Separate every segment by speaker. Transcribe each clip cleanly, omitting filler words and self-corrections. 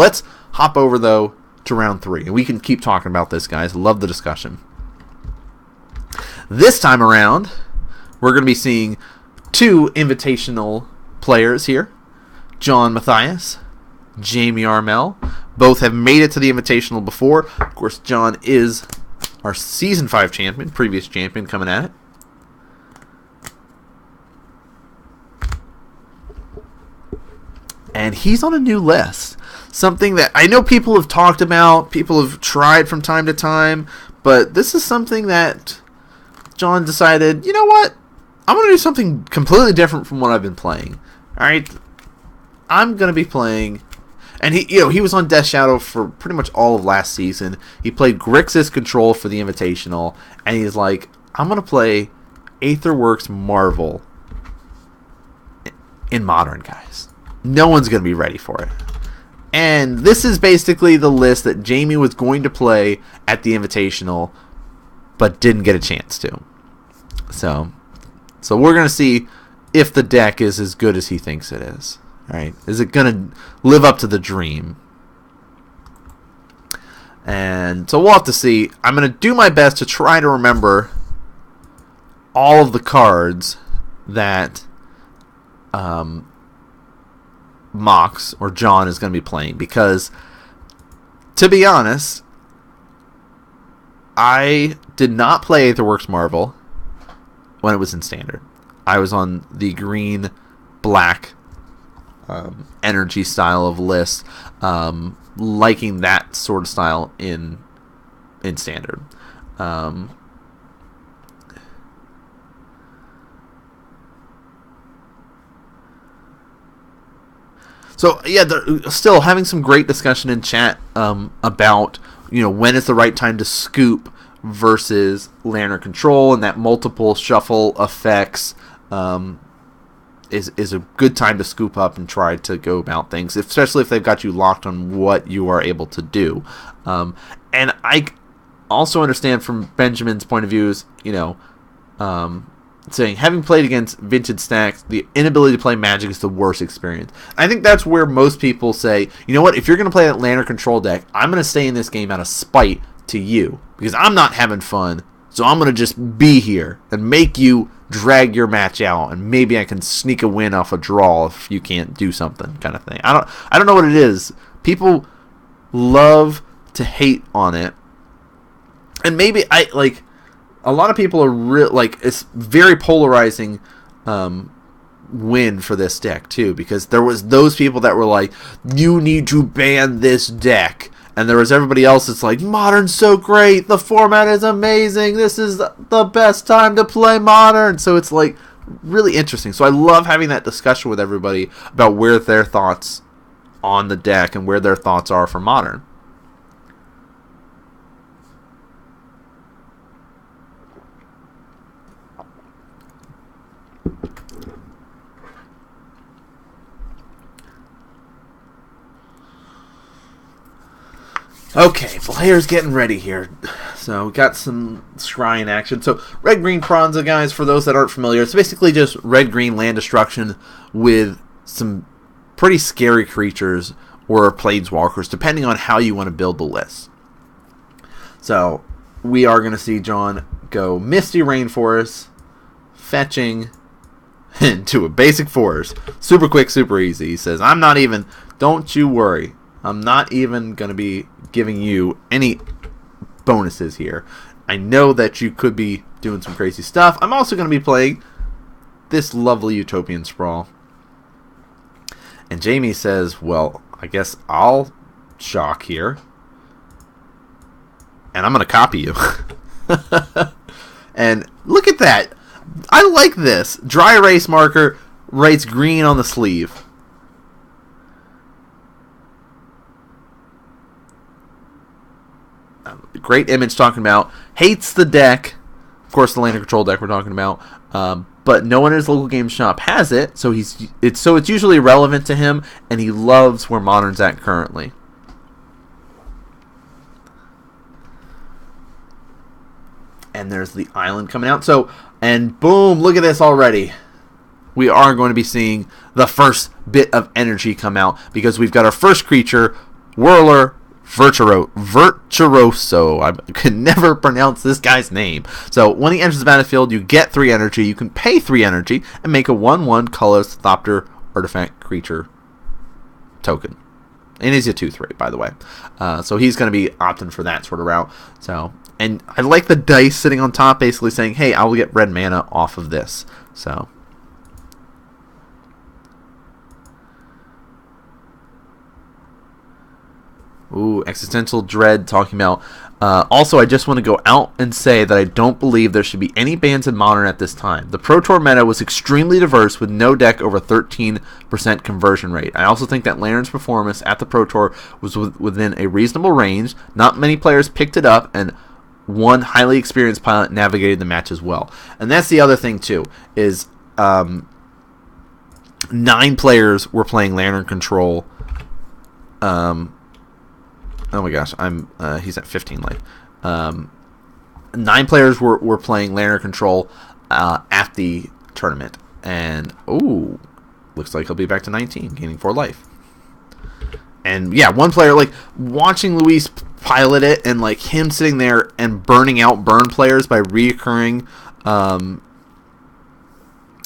Speaker 1: Let's hop over, though, to round 3. And we can keep talking about this, guys. Love the discussion. This time around, we're going to be seeing 2 invitational players here. John Mathias, Jamie Armel. Both have made it to the invitational before. Of course, John is our Season 5 champion, previous champion coming at it. And he's on a new list. Something that I know people have talked about, people have tried from time to time, but this is something that John decided, you know what? I'm going to do something completely different from what I've been playing. Alright? I'm going to be playing... And he was on Death Shadow for pretty much all of last season. He played Grixis Control for the Invitational, and he's like, I'm going to play Aetherworks Marvel in Modern, guys. No one's going to be ready for it. And this is basically the list that Jamie was going to play at the Invitational, but didn't get a chance to. So we're going to see if the deck is as good as he thinks it is. Right? Is it going to live up to the dream? And so we'll have to see. I'm going to do my best to try to remember all of the cards that Mox or John is going to be playing. Because, to be honest, I did not play Aetherworks Marvel when it was in Standard. I was on the green-black energy style of list, liking that sort of style in Standard. So yeah, they're still having some great discussion in chat about when is the right time to scoop versus Lantern Control, and that multiple shuffle effects is a good time to scoop up and try to go about things, especially if they've got you locked on what you are able to do. And I also understand from Benjamin's point of view is, saying, having played against vintage stacks, the inability to play Magic is the worst experience. I think that's where most people say, you know what, if you're going to play that Lantern Control deck, I'm going to stay in this game out of spite to you, because I'm not having fun, so I'm going to just be here and make you drag your match out, and maybe I can sneak a win off a draw if you can't do something, kind of thing. I don't know what it is. People love to hate on it, and maybe a lot of people are it's very polarizing win for this deck too, because there was those people that were like, you need to ban this deck. And there was everybody else that's like, Modern's so great, the format is amazing, this is the best time to play Modern. So it's like really interesting. So I love having that discussion with everybody about where their thoughts on the deck and where their thoughts are for Modern. Okay, players getting ready here. So we got some scrying action. So red-green Ponza, guys, for those that aren't familiar, it's basically just red-green land destruction with some pretty scary creatures or planeswalkers, depending on how you want to build the list. So we are going to see John go Misty Rainforest, fetching into a basic forest. Super quick, super easy. He says, don't you worry. I'm not even going to be giving you any bonuses here. I know that you could be doing some crazy stuff. I'm also going to be playing this lovely Utopian Sprawl. And Jamie says, well, I guess I'll shock here. And I'm going to copy you. And look at that. I like this. Dry erase marker writes green on the sleeve. Great image talking about hates the deck. Of course, the Lantern Control deck we're talking about. But no one in his local game shop has it, so it's usually relevant to him, and he loves where Modern's at currently. And there's the island coming out. And boom, look at this already. We are going to be seeing the first bit of energy come out, because we've got our first creature Whirler Virtuoso. I can never pronounce this guy's name. So when he enters the battlefield, you get 3 energy. You can pay 3 energy and make a 1/1 colorless Thopter artifact creature token. And he's a 2/3, by the way. So he's going to be opting for that sort of route. So, and I like the dice sitting on top, basically saying, hey, I will get red mana off of this. So. Ooh, Existential Dread talking about. Also, I just want to go out and say that I don't believe there should be any bans in Modern at this time. The Pro Tour meta was extremely diverse with no deck over 13% conversion rate. I also think that Lantern's performance at the Pro Tour was within a reasonable range. Not many players picked it up, and one highly experienced pilot navigated the match as well. And that's the other thing, too, is 9 players were playing Lantern Control. Oh my gosh, he's at 15 life. 9 players were playing Lantern Control at the tournament, and looks like he'll be back to 19, gaining 4 life. And yeah, 1 player, like watching Luis pilot it, and like him sitting there and burning out burn players by reoccurring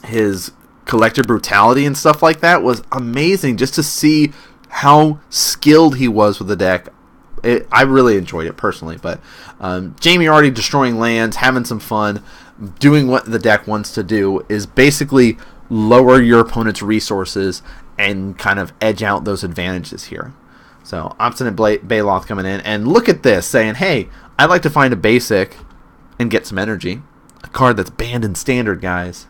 Speaker 1: his Collector Brutality and stuff like that was amazing. Just to see how skilled he was with the deck. I really enjoyed it personally, but Jamie already destroying lands, having some fun, doing what the deck wants to do is basically lower your opponent's resources and kind of edge out those advantages here. So Obstinate Baloth coming in, and look at this, saying, hey, I'd like to find a basic and get some energy. A card that's banned in Standard, guys.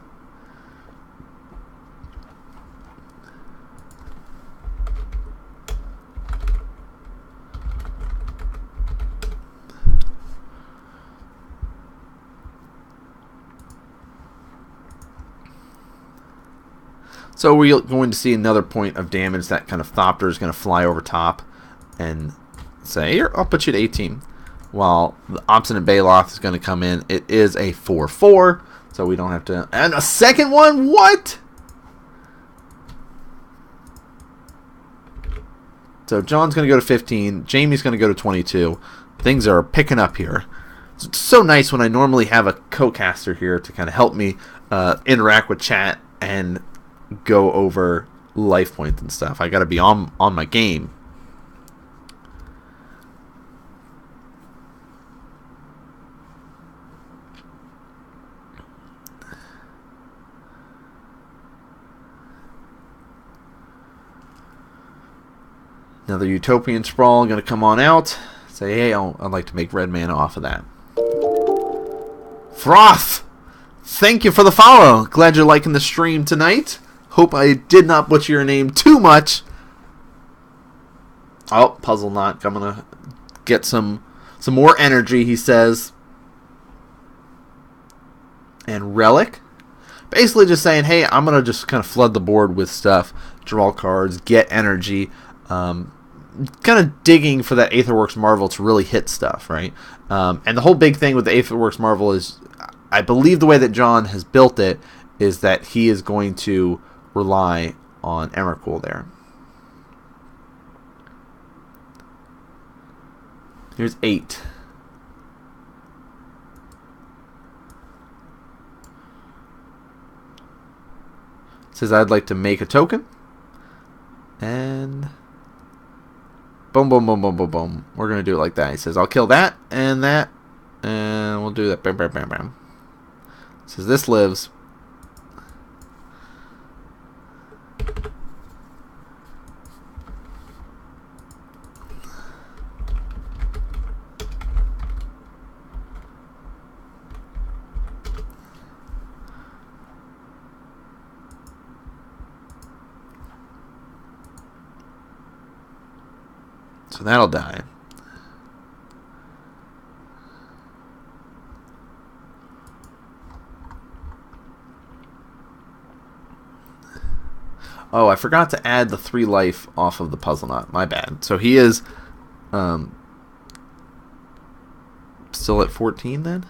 Speaker 1: So we're going to see another point of damage. That kind of Thopter is going to fly over top and say, here, I'll put you to 18. While the Obstinate Baloth is going to come in. It is a 4/4, so we don't have to... And a second one? What? So John's going to go to 15. Jamie's going to go to 22. Things are picking up here. It's so nice when I normally have a co-caster here to kind of help me interact with chat and go over life points and stuff. I got to be on my game. Another Utopian Sprawl going to come on out. Say, hey, I'd like to make red mana off of that. Froth! Thank you for the follow. Glad you're liking the stream tonight. Hope I did not butcher your name too much. Oh, Puzzle Knot. I'm going to get some more energy, he says. And Relic. Basically just saying, hey, I'm going to just kind of flood the board with stuff. Draw cards, get energy. Kind of digging for that Aetherworks Marvel to really hit stuff, right? And the whole big thing with the Aetherworks Marvel is, I believe the way that John has built it is that he is going to rely on Emrakul there. Here's 8. Says I'd like to make a token. And boom, boom, boom, boom, boom, boom. We're going to do it like that. He says I'll kill that. And we'll do that. Bam, bam, bam, bam. Says this lives. So that'll die. Oh, I forgot to add the 3 life off of the Puzzle Knot. My bad. So he is still at 14 then?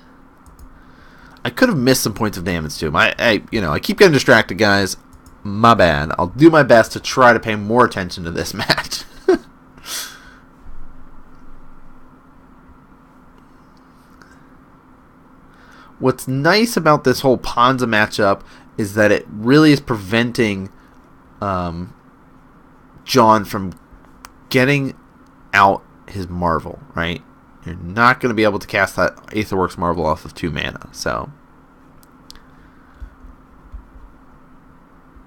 Speaker 1: I could have missed some points of damage to him. I keep getting distracted, guys. My bad. I'll do my best to try to pay more attention to this match. what's nice about this whole Ponza matchup is that it really is preventing John from getting out his Marvel, right? You're not going to be able to cast that Aetherworks Marvel off of 2 mana, so...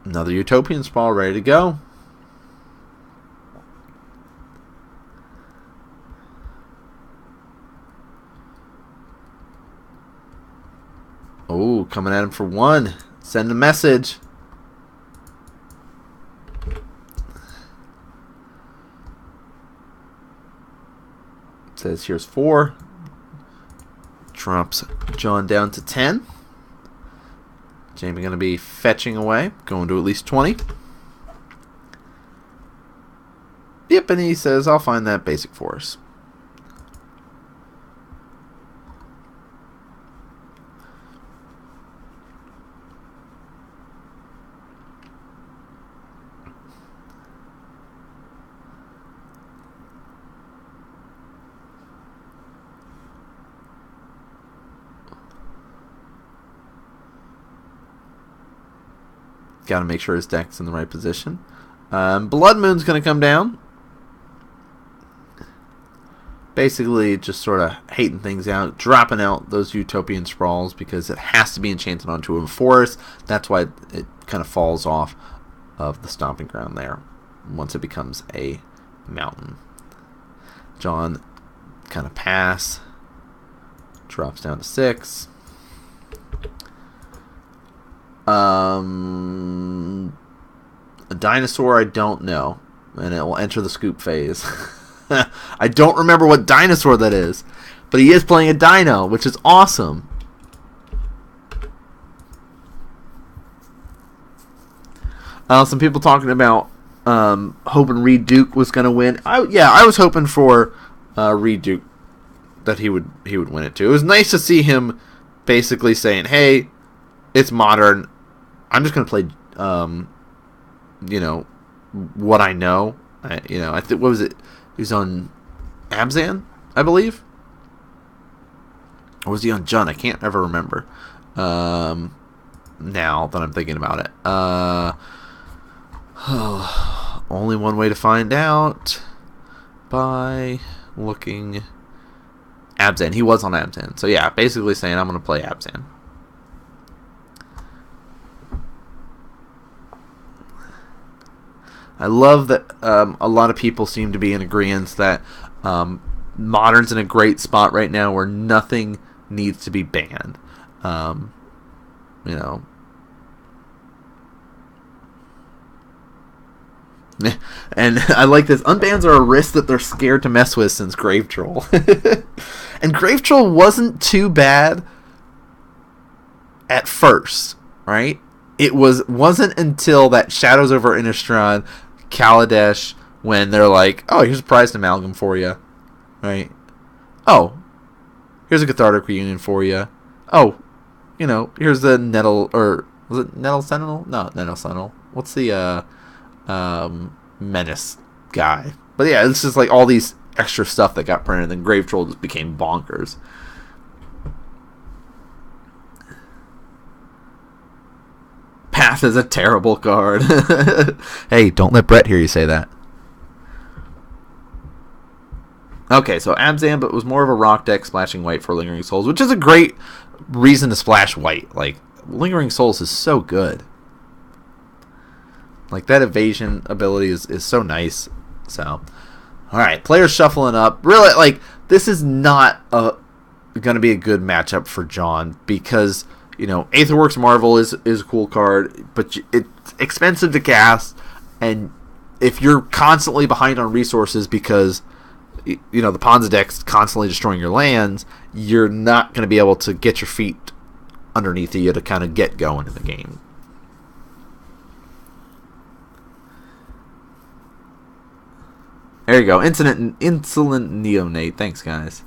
Speaker 1: Another Utopian Sprawl ready to go. Oh, coming at him for 1. Send a message. It says here's 4. Drops John down to 10. Jamie going to be fetching away, going to at least 20. Yep, and he says, I'll find that basic force. Got to make sure his deck's in the right position. Blood Moon's going to come down. Basically, just sort of hating things out, dropping out those Utopian Sprawls because it has to be enchanted onto a forest. That's why it kind of falls off of the stomping ground there once it becomes a mountain. John kind of pass. Drops down to 6. A dinosaur, I don't know, and it will enter the scoop phase. I don't remember what dinosaur that is, but he is playing a dino, which is awesome. Some people talking about hoping Reed Duke was going to win. I was hoping for Reed Duke that he would win it too. It was nice to see him basically saying, "Hey, it's modern. I'm just going to play, what I know." I think, what was it? He was on Abzan, I believe. Or was he on Jun? I can't ever remember. Now that I'm thinking about it. Only one way to find out. By looking. Abzan. He was on Abzan. So yeah, basically saying I'm going to play Abzan. I love that a lot of people seem to be in agreement that Modern's in a great spot right now where nothing needs to be banned. And I like this. Unbans are a risk that they're scared to mess with since Grave Troll. And Grave Troll wasn't too bad at first, right? It wasn't until that Shadows over Innistrad, Kaladesh, when they're like, oh, here's a prized amalgam for you, right? Oh, here's a Cathartic Reunion for you. Oh, here's the Nettle, or was it Nettle Sentinel? No, Nettle Sentinel. What's the Menace guy? But yeah, it's just like all these extra stuff that got printed, and then Grave Troll just became bonkers. Path is a terrible card. Hey, don't let Brett hear you say that. Okay, so Abzan, but it was more of a rock deck splashing white for Lingering Souls, which is a great reason to splash white. Like, Lingering Souls is so good. Like, that evasion ability is so nice. So, alright, players shuffling up. Really, like, this is not going to be a good matchup for John because... Aetherworks Marvel is a cool card, but it's expensive to cast, and if you're constantly behind on resources because, the Ponza deck's constantly destroying your lands, you're not going to be able to get your feet underneath you to kind of get going in the game. There you go. Insolent Neonate. Thanks, guys.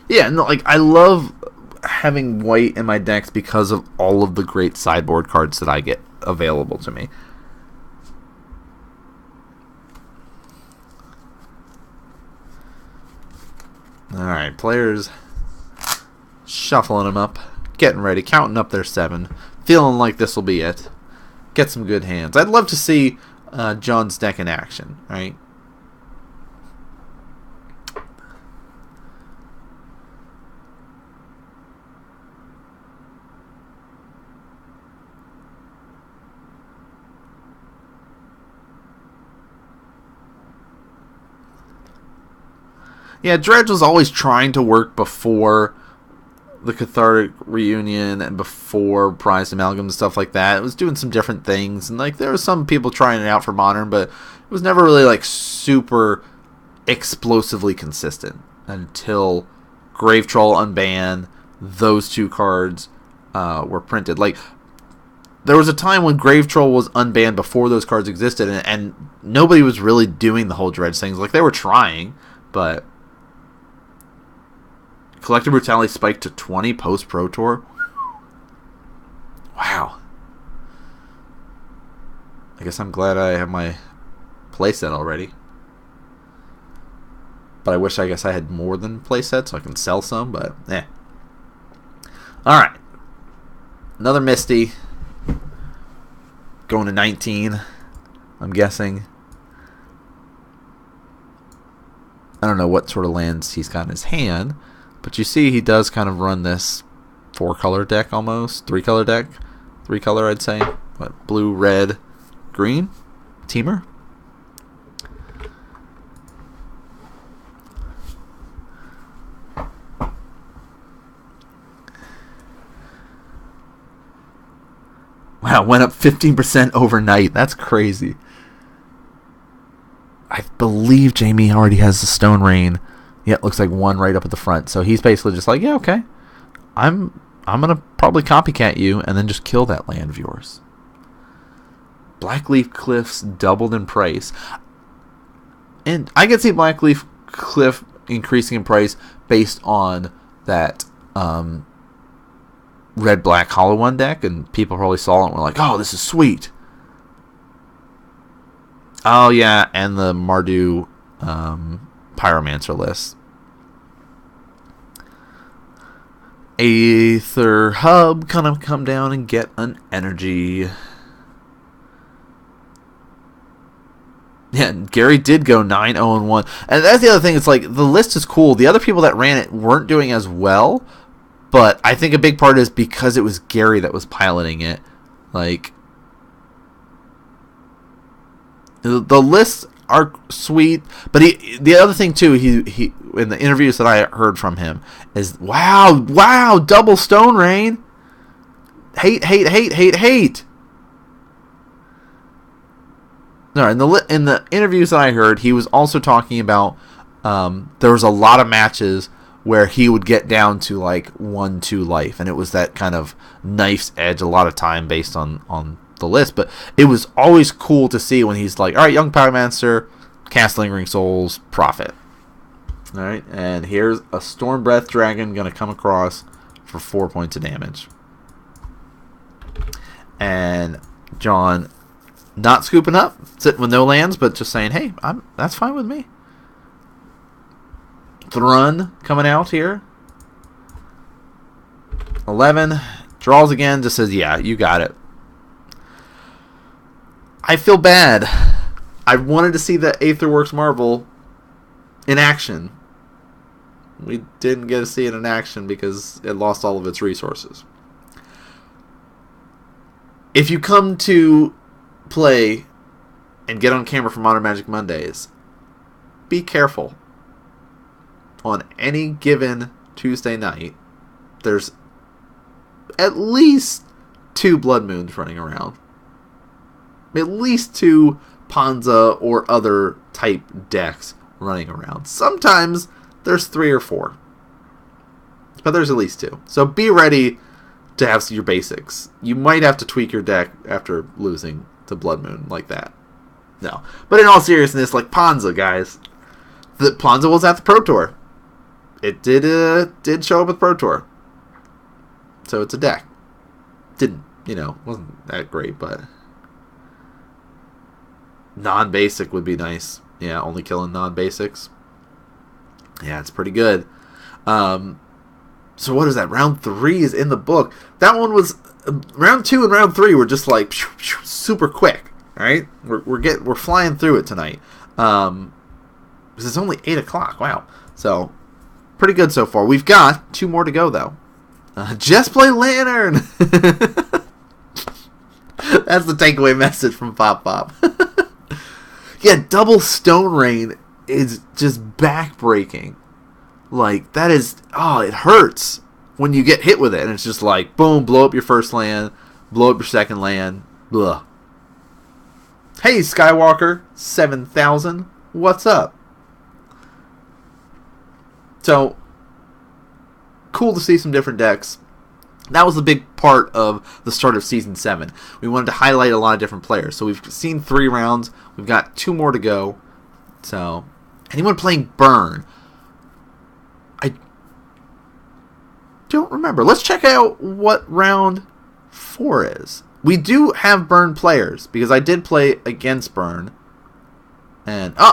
Speaker 1: Yeah, no, like, I love having white in my decks because of all of the great sideboard cards that I get available to me. Alright, players shuffling them up, getting ready, counting up their 7, feeling like this will be it. Get some good hands. I'd love to see John's deck in action, right? Yeah, Dredge was always trying to work before the Cathartic Reunion and before Prized Amalgam and stuff like that. It was doing some different things, and like there were some people trying it out for Modern, but it was never really like super explosively consistent until Grave Troll unbanned. Those 2 cards were printed. Like there was a time when Grave Troll was unbanned before those cards existed, and nobody was really doing the whole Dredge things. Like they were trying, but Collective Brutality spiked to 20 post Pro Tour. Wow. I guess I'm glad I have my playset already. But I guess I had more than playset so I can sell some, but eh. Alright. Another Misty. Going to 19, I'm guessing. I don't know what sort of lands he's got in his hand. But you see he does kind of run this 4-color deck almost. 3-color deck. 3-color, I'd say. What? Blue, red, green? Teamer? Wow, went up 15% overnight. That's crazy. I believe Jamie already has the Stone Rain. Yeah, it looks like 1 right up at the front. So he's basically just like, yeah, okay. I'm gonna probably copycat you and then just kill that land of yours. Blackleaf Cliffs doubled in price. And I can see Blackleaf Cliff increasing in price based on that red-black Hollow One deck, and people probably saw it and were like, oh, this is sweet. Oh, yeah, and the Mardu Pyromancer list. Aether Hub kind of come down and get an energy. Yeah, Gary did go 9-0-1. And that's the other thing. It's like the list is cool. The other people that ran it weren't doing as well. But I think a big part is because it was Gary that was piloting it. Like, the lists are sweet, but the other thing too, he in the interviews that I heard from him is wow, double Stone Rain, hate. No, in the interviews that I heard, he was also talking about there was a lot of matches where he would get down to like 1-2 life, and it was that kind of knife's edge a lot of time based on the list. But it was always cool to see when he's like, all right, Young Pyromancer, cast Lingering Souls, profit. All right, and here's a Storm Breath Dragon going to come across for 4 points of damage. And John, not scooping up, sitting with no lands, but just saying, hey, that's fine with me. Thrun coming out here. 11. Draws again, just says, yeah, you got it. I feel bad. I wanted to see the Aetherworks Marvel in action. We didn't get to see it in action because it lost all of its resources. If you come to play and get on camera for Modern Magic Mondays, be careful. On any given Tuesday night, there's at least 2 Blood Moons running around. At least 2 Ponza or other type decks running around. Sometimes there's 3 or 4. But there's at least 2. So be ready to have your basics. You might have to tweak your deck after losing to Blood Moon like that. No. But in all seriousness, like Ponza, guys. The Ponza was at the Pro Tour. It did show up at the Pro Tour. So it's a deck. Wasn't that great, but non-basic would be nice. Yeah, only killing non-basics. Yeah, it's pretty good. So what is that? Round 3 is in the book. That one was round 2 and round 3 were just like super quick. All right, we're flying through it tonight. Because it's only 8 o'clock. Wow. So pretty good so far. We've got 2 more to go though. Just play Lantern. That's the takeaway message from Pop Pop. Yeah, double Stone Rain is just backbreaking. Like, that is... Oh, it hurts when you get hit with it. And it's just like, boom, blow up your first land, blow up your second land. Blah. Hey, Skywalker 7000. What's up? So, cool to see some different decks. That was a big part of the start of Season 7. We wanted to highlight a lot of different players. So we've seen 3 rounds. We've got 2 more to go. So, anyone playing Burn? I don't remember. Let's check out what round 4 is. We do have Burn players, because I did play against Burn. And, oh!